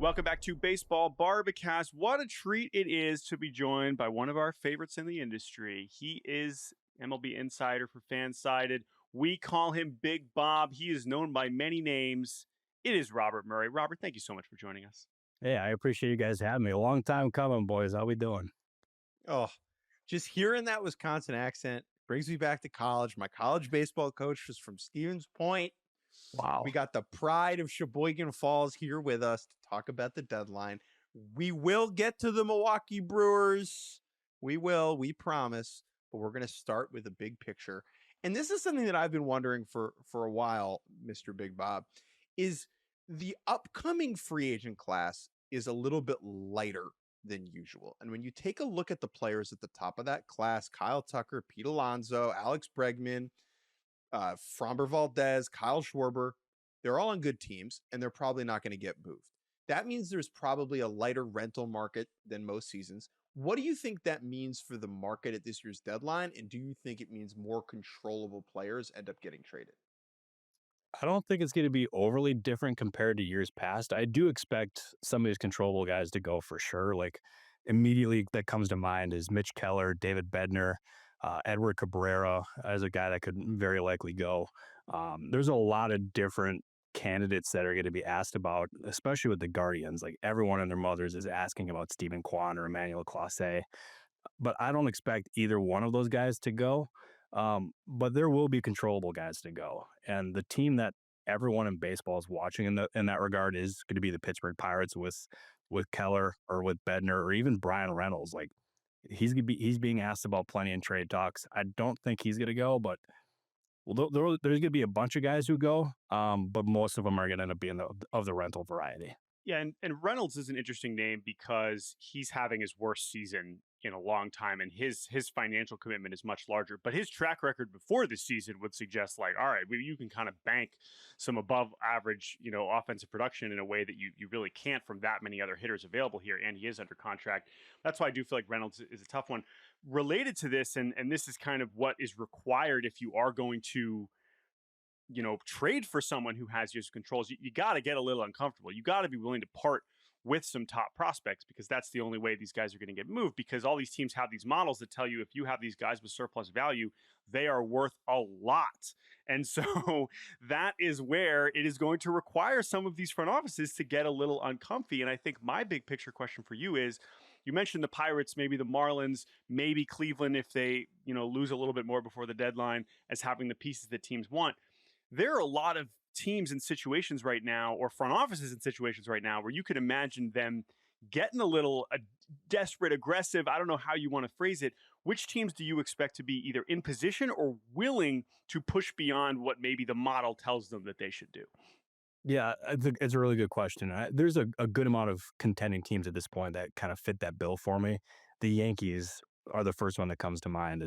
Welcome back to Baseball Barbacast. What a treat it is to be joined by one of our favorites in the industry. He is MLB insider for FanSided. We call him Big Bob. He is known by many names. It is Robert Murray. Robert, thank you so much for joining us. Hey, I appreciate you guys having me. A long time coming, boys. How we doing? Oh, just hearing that Wisconsin accent brings me back to college. My college baseball coach was from Stevens Point. Wow. We got the pride of Sheboygan Falls here with us to talk about the deadline. We will get to the Milwaukee Brewers. We promise. But we're going to start with a big picture. And this is something that I've been wondering for a while, Mr. Big Bob, is the upcoming free agent class is a little bit lighter than usual. And when you take a look at the players at the top of that class, Kyle Tucker, Pete Alonso, Alex Bregman, Framber Valdez, Kyle Schwarber, they're all on good teams, and they're probably not going to get moved. That means there's probably a lighter rental market than most seasons. What do you think that means for the market at this year's deadline? And do you think it means more controllable players end up getting traded? I don't think it's going to be overly different compared to years past. I do expect some of these controllable guys to go for sure. Like immediately that comes to mind is Mitch Keller, David Bednar, Edward Cabrera as a guy that could very likely go. There's a lot of different candidates that are going to be asked about, especially with the Guardians. Like everyone and their mothers is asking about Stephen Kwan or Emmanuel Clase. But I don't expect either one of those guys to go. But there will be controllable guys to go. And the team that everyone in baseball is watching in that regard is going to be the Pittsburgh Pirates with Keller or with Bednar or even Brian Reynolds. Like he's being asked about plenty in trade talks. I don't think he's going to go, but there's going to be a bunch of guys who go. But most of them are going to end up being of the rental variety. Yeah, and Reynolds is an interesting name because he's having his worst season in a long time, and his financial commitment is much larger. But his track record before this season would suggest, like, all right, you can kind of bank some above average, offensive production in a way that you really can't from that many other hitters available here. And he is under contract. That's why I do feel like Reynolds is a tough one. Related to this, and this is kind of what is required if you are going to trade for someone who has years of controls, you got to get a little uncomfortable. You got to be willing to part with some top prospects because that's the only way these guys are going to get moved, because all these teams have these models that tell you if you have these guys with surplus value, they are worth a lot. And so that is where it is going to require some of these front offices to get a little uncomfy. And I think my big picture question for you is, you mentioned the Pirates, maybe the Marlins, maybe Cleveland if they, lose a little bit more before the deadline, as having the pieces that teams want. There are a lot of teams in situations right now, or front offices in situations right now, where you could imagine them getting a little desperate, aggressive. I don't know how you want to phrase it. Which teams do you expect to be either in position or willing to push beyond what maybe the model tells them that they should do? Yeah, I think it's a really good question. There's a good amount of contending teams at this point that kind of fit that bill for me. The Yankees are the first one that comes to mind.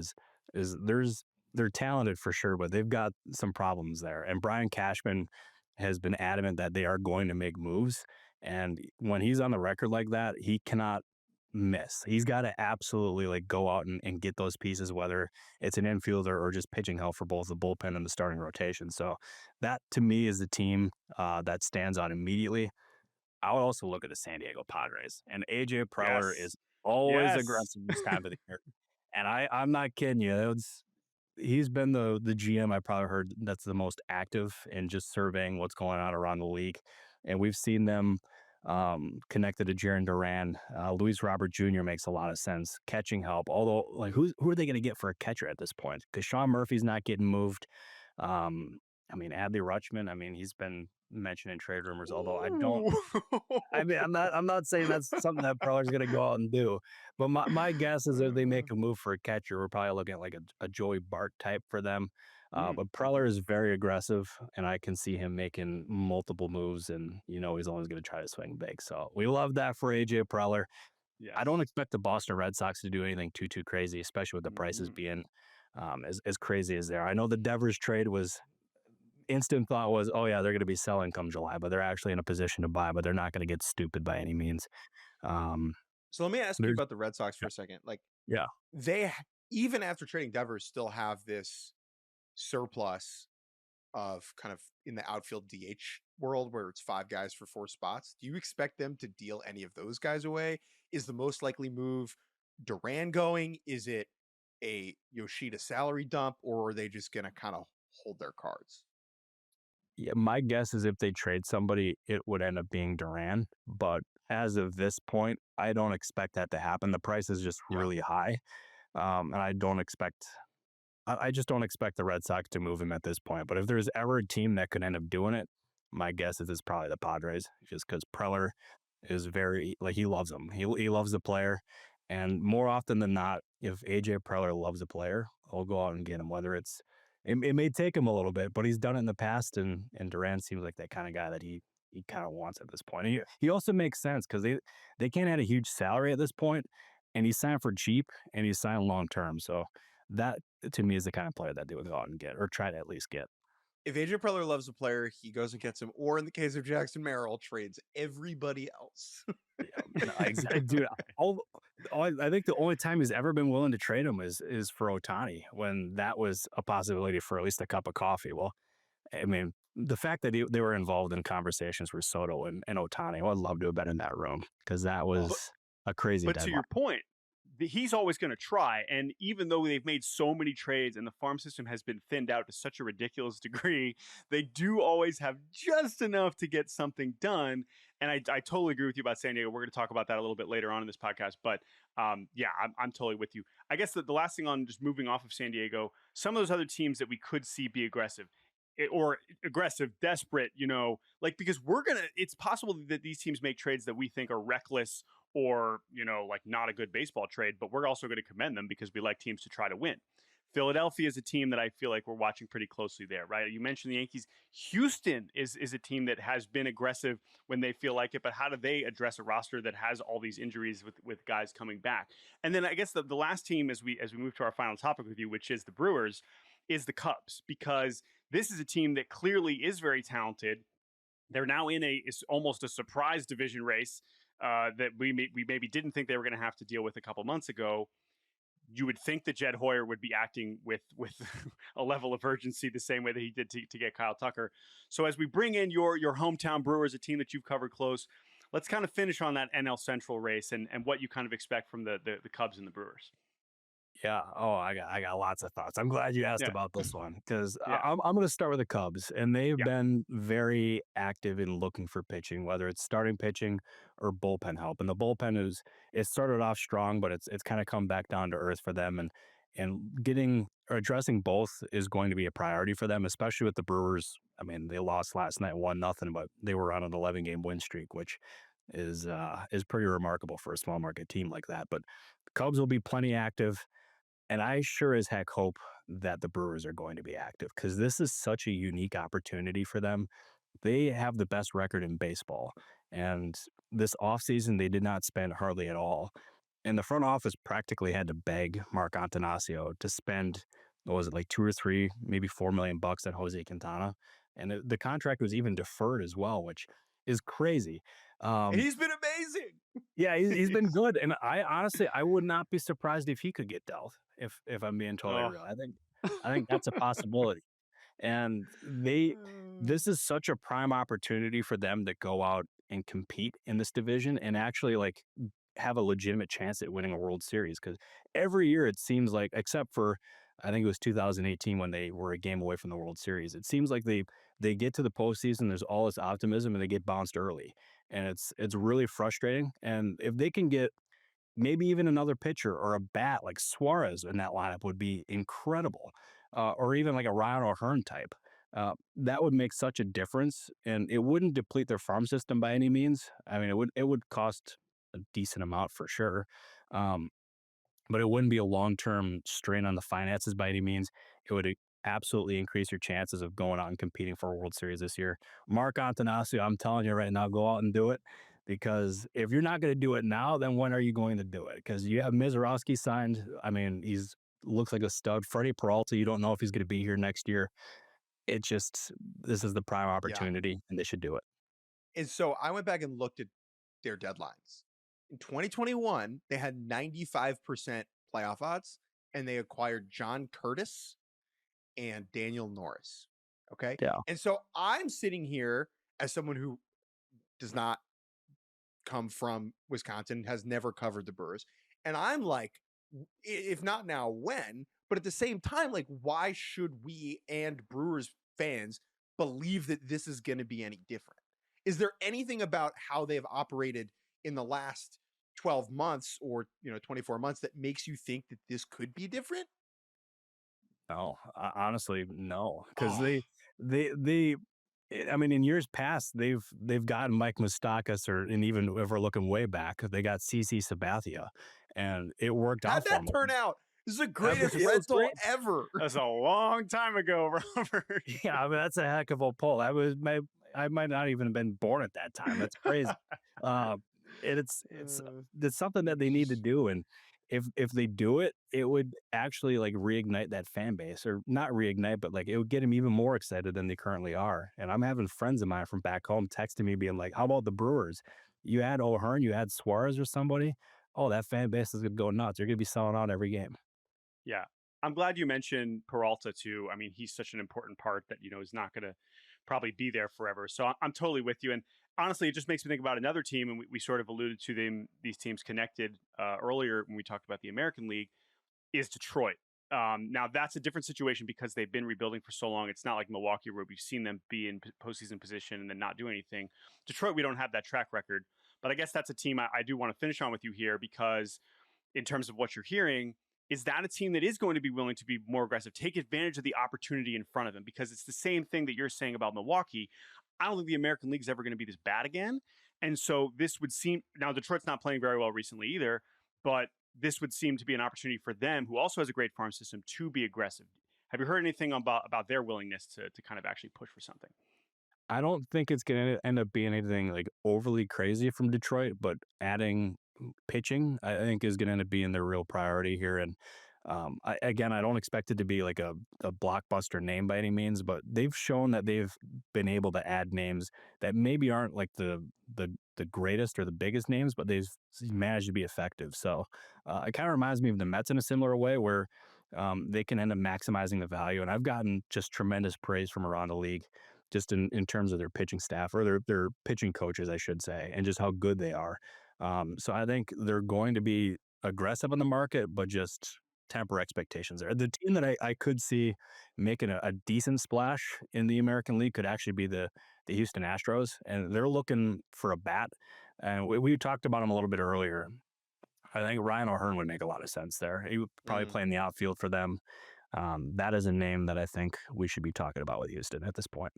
They're talented for sure, but they've got some problems there. And Brian Cashman has been adamant that they are going to make moves. And when he's on the record like that, he cannot miss. He's got to absolutely like go out and get those pieces, whether it's an infielder or just pitching help for both the bullpen and the starting rotation. So that to me is the team that stands out immediately. I would also look at the San Diego Padres, and AJ Preller Yes. is always Yes. aggressive this time of the year. And I'm not kidding you. He's been the GM I probably heard that's the most active in just surveying what's going on around the league. And we've seen them connected to Jarren Duran. Luis Robert Jr. makes a lot of sense. Catching help. Although, like, who are they going to get for a catcher at this point? Because Sean Murphy's not getting moved. Adley Rutschman, he's been mentioned in trade rumors, although I'm not saying that's something that Preller's going to go out and do. But my guess is if they make a move for a catcher, we're probably looking at like a Joey Bart type for them. But Preller is very aggressive, and I can see him making multiple moves, and he's always going to try to swing big. So we love that for AJ Preller. Yes. I don't expect the Boston Red Sox to do anything too crazy, especially with the prices being as crazy as they are. I know the Devers trade was instant thought was, oh yeah, they're going to be selling come July, but they're actually in a position to buy, but they're not going to get stupid by any means. So let me ask you about the Red Sox for a second. Like, they, even after trading Devers, still have this surplus of kind of in the outfield DH world where it's 5 guys for 4 spots, do you expect them to deal any of those guys away? Is the most likely move Duran going? Is it a Yoshida salary dump, or are they just going to kind of hold their cards? Yeah, my guess is if they trade somebody, it would end up being Duran. But as of this point, I don't expect that to happen. The price is just Yeah. really high. And I just don't expect the Red Sox to move him at this point. But if there's ever a team that could end up doing it, my guess is it's probably the Padres, just because Preller is very like he loves him. He loves the player, and more often than not, if AJ Preller loves a player, he'll go out and get him. Whether it may take him a little bit, but he's done it in the past, and Duran seems like that kind of guy that he kind of wants at this point. And he also makes sense because they can't add a huge salary at this point, and he signed for cheap and he signed long term. So that to me is the kind of player that they would go out and get or try to at least get. If AJ Preller loves a player, he goes and gets him, or in the case of Jackson Merrill, trades everybody else. Yeah, no, exactly, dude. I think the only time he's ever been willing to trade him is for Ohtani when that was a possibility for at least a cup of coffee. Well, I mean, the fact that they were involved in conversations with Soto and Ohtani, I would love to have been in that room because that was a crazy But to deadline. your point, he's always going to try. And even though they've made so many trades and the farm system has been thinned out to such a ridiculous degree, they do always have just enough to get something done. And I totally agree with you about San Diego. We're going to talk about that a little bit later on in this podcast. But yeah, I'm totally with you. I guess the last thing on just moving off of San Diego, some of those other teams that we could see be aggressive. Or aggressive, desperate, because it's possible that these teams make trades that we think are reckless or, like not a good baseball trade, but we're also going to commend them because we like teams to try to win. Philadelphia is a team that I feel like we're watching pretty closely there, right? You mentioned the Yankees. Houston is a team that has been aggressive when they feel like it, but how do they address a roster that has all these injuries with guys coming back? And then I guess the last team as we move to our final topic with you, which is the Brewers, is the Cubs, because this is a team that clearly is very talented. They're now in it's almost a surprise division race that we maybe didn't think they were going to have to deal with a couple months ago. You would think that Jed Hoyer would be acting with a level of urgency the same way that he did to get Kyle Tucker. So as we bring in your hometown Brewers, a team that you've covered close, let's kind of finish on that NL Central race and what you kind of expect from the Cubs and the Brewers. Yeah. Oh, I got lots of thoughts. I'm glad you asked about this one because Yeah. I'm going to start with the Cubs, and they've Yeah. been very active in looking for pitching, whether it's starting pitching or bullpen help. And the bullpen it started off strong, but it's kind of come back down to earth for them, and getting or addressing both is going to be a priority for them, especially with the Brewers. I mean, they lost last night 1-0, but they were on an 11-game win streak, which is pretty remarkable for a small market team like that. But the Cubs will be plenty active. And I sure as heck hope that the Brewers are going to be active because this is such a unique opportunity for them. They have the best record in baseball. And this offseason, they did not spend hardly at all. And the front office practically had to beg Mark Antanasio to spend, what was it, like 2 or 3, maybe $4 million on Jose Quintana. And the contract was even deferred as well, which is crazy. He's been amazing. Yeah, he's been good, and I honestly would not be surprised if he could get dealt. If I'm being totally real, I think that's a possibility. And this is such a prime opportunity for them to go out and compete in this division and actually like have a legitimate chance at winning a World Series. Because every year it seems like, except for I think it was 2018 when they were a game away from the World Series, it seems like they get to the postseason, there's all this optimism, and they get bounced early, and it's really frustrating. And if they can get maybe even another pitcher or a bat like Suarez in that lineup would be incredible, or even like a Ryan O'Hearn type. That would make such a difference, and it wouldn't deplete their farm system by any means. I mean, it would cost a decent amount for sure, but it wouldn't be a long-term strain on the finances by any means. It would absolutely increase your chances of going out and competing for a World Series this year. Mark Antanasio, I'm telling you right now, go out and do it. Because if you're not going to do it now, then when are you going to do it? Because you have Mizorowski signed. I mean, looks like a stud. Freddie Peralta, you don't know if he's going to be here next year. This is the prime opportunity, and they should do it. And so I went back and looked at their deadlines. In 2021, they had 95% playoff odds, and they acquired John Curtis and Daniel Norris. Okay. Yeah. And so I'm sitting here as someone who does not come from Wisconsin, has never covered the Brewers. And I'm like, if not now, when? But at the same time, like, why should we and Brewers fans believe that this is going to be any different? Is there anything about how they've operated in the last 12 months or 24 months that makes you think that this could be different? No, honestly, no, because Oh, they I mean, in years past, they've gotten Mike Moustakas, and even if we're looking way back, they got CC Sabathia, and it worked how'd out for that them. turn out? This is the It greatest was rental great. ever. That's a long time ago, Robert. Yeah, I mean, that's a heck of a pull. I might not even have been born at that time. That's crazy. Uh, and it's something that they need to Just do, and if they do it, it would actually like reignite that fan base, or not reignite, but like it would get them even more excited than they currently are. And I'm having friends of mine from back home texting me, being like, "How about the Brewers? You add O'Hearn, you add Suarez or somebody. Oh, that fan base is gonna go nuts. They're gonna be selling out every game." Yeah. I'm glad you mentioned Peralta too. I mean, he's such an important part that, is not going to probably be there forever. So I'm totally with you. And honestly, it just makes me think about another team. And we sort of alluded to these teams connected earlier when we talked about the American League, is Detroit. Now, that's a different situation because they've been rebuilding for so long. It's not like Milwaukee where we've seen them be in postseason position and then not do anything. Detroit, we don't have that track record. But I guess that's a team I do want to finish on with you here because in terms of what you're hearing, is that a team that is going to be willing to be more aggressive, take advantage of the opportunity in front of them? Because it's the same thing that you're saying about Milwaukee. I don't think the American League is ever going to be this bad again. And so this would seem, now Detroit's not playing very well recently either, but this would seem to be an opportunity for them, who also has a great farm system, to be aggressive. Have you heard anything about their willingness to kind of actually push for something? I don't think it's gonna end up being anything like overly crazy from Detroit, but adding pitching, I think, is gonna end up being their real priority here. And I don't expect it to be like a blockbuster name by any means, but they've shown that they've been able to add names that maybe aren't like the greatest or the biggest names, but they've managed to be effective. So it kind of reminds me of the Mets in a similar way, where they can end up maximizing the value. And I've gotten just tremendous praise from around the league, just in terms of their pitching staff, or their pitching coaches, I should say, and just how good they are. So I think they're going to be aggressive in the market, but just temper expectations there. The team that I could see making a decent splash in the American League could actually be the Houston Astros, and they're looking for a bat. And we talked about them a little bit earlier. I think Ryan O'Hearn would make a lot of sense there. He would probably mm. play in the outfield for them. That is a name that I think we should be talking about with Houston at this point.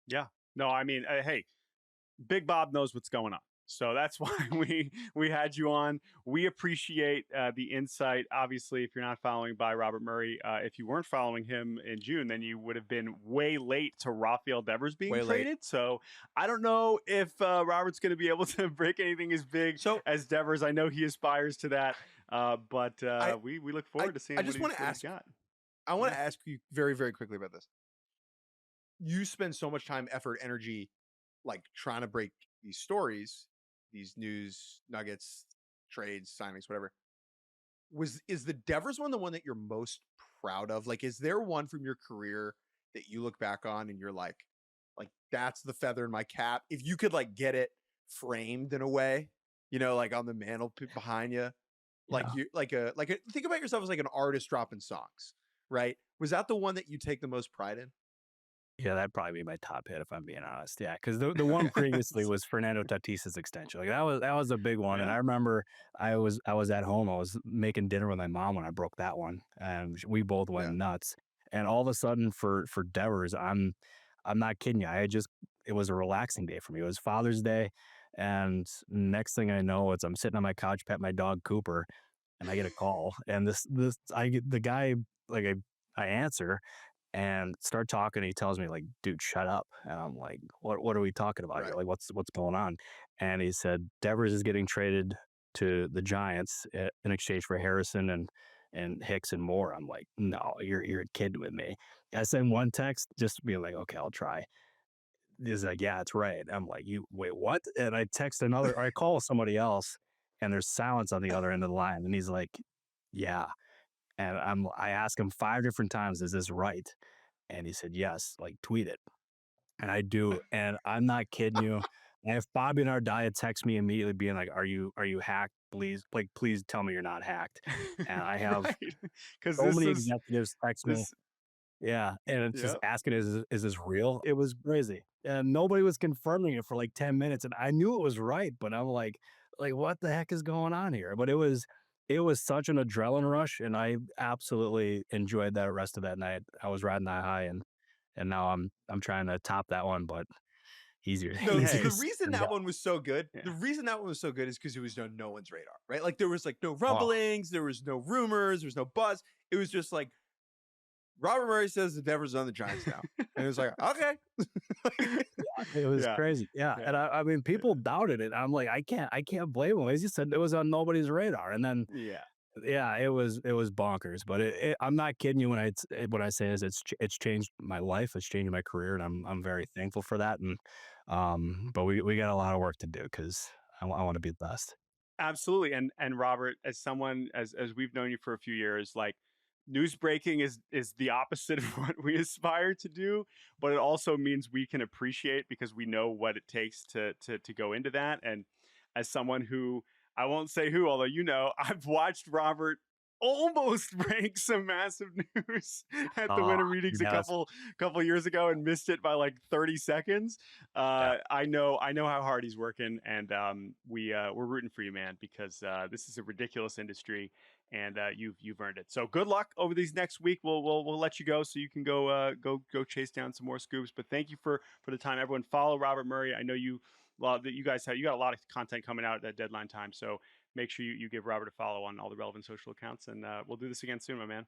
Yeah. No, I mean, hey, Big Bob knows what's going on. So that's why we had you on. We appreciate the insight. Obviously, if you're not following by Robert Murray, if you weren't following him in June, then you would have been way late to Rafael Devers being Way late. traded. So I don't know if Robert's going to be able to break anything as big So as Devers. I know he aspires to that, but I we look forward to seeing I just want to what he's ask. got. I want Yeah. to ask you very, very quickly about this. You spend so much time, effort, energy, like trying to break these stories, these news nuggets, trades, signings, whatever. Is the Devers one the one that you're most proud of? Like, is there one from your career that you look back on and you're like that's the feather in my cap? If you could like get it framed in a way, like on the mantle behind you, like Yeah. you like a think about yourself as like an artist dropping songs, right? Was that the one that you take the most pride in? Yeah, that'd probably be my top hit if I'm being honest. Yeah, because the one previously was Fernando Tatis's extension. Like that was a big one, and Yeah. I remember I was at home. I was making dinner with my mom when I broke that one, and we both went Yeah. nuts. And all of a sudden, for Devers, I'm not kidding you. It was a relaxing day for me. It was Father's Day, and next thing I know, I'm sitting on my couch, pet my dog Cooper, and I get a call, and this I get the guy, like I answer and start talking. He tells me like, "Dude, shut up." And I'm like, "What are we talking about here? Right. Like, what's going on?" And he said Devers is getting traded to the Giants in exchange for Harrison and Hicks and more. I'm like, "No, you're kidding with me." I send one text just being like, "Okay, I'll try." He's like, "Yeah, it's right." I'm like, "You wait, what?" And I text another, or I call somebody else, and there's silence on the other end of the line, and he's like, "Yeah." And I asked him 5 different times, "Is this right?" And he said, "Yes, like tweet it." And I do, and I'm not kidding you. And if Bobby Nardaya texts me immediately being like, "Are you hacked? Please tell me you're not hacked." And I have Right. Because so this many is executives text me. this. Yeah, and it's just Yeah. asking, is this real? It was crazy, and nobody was confirming it for like 10 minutes, and I knew it was right, but I'm like, what the heck is going on here? But it was such an adrenaline rush, and I absolutely enjoyed that rest of that night. I was riding that high, and now I'm trying to top that one, but easier No, easier the Hey. said reason than that done. one was so good, the Yeah. reason that one was so good is because it was on no one's radar, right? Like there was like no Oh, rumblings, there was no rumors, there was no buzz. It was just like Robert Murray says the Devers on the Giants now, and it was like okay, it was Yeah. crazy, yeah, Yeah. and I mean, people doubted it. I'm like, I can't blame them. As you said, it was on nobody's radar, and then Yeah. yeah, it was bonkers, but I'm not kidding you when I say this. It's changed my life. It's changed my career, and I'm very thankful for that. And but we got a lot of work to do because I want to be the best. Absolutely. And Robert, as someone as we've known you for a few years, like news breaking is the opposite of what we aspire to do, but it also means we can appreciate because we know what it takes to go into that. And as someone who I won't say who, although I've watched Robert almost break some massive news at the Oh winter meetings a yes, couple years ago and missed it by like 30 seconds. yeah. I know how hard he's working, and we're rooting for you, man, because this is a ridiculous industry, and you've earned it. So good luck over these next week. We'll let you go so you can go chase down some more scoops. But thank you for the time, everyone. Follow Robert Murray. I know that you guys you got a lot of content coming out at deadline time, so make sure you give Robert a follow on all the relevant social accounts, and we'll do this again soon, my man.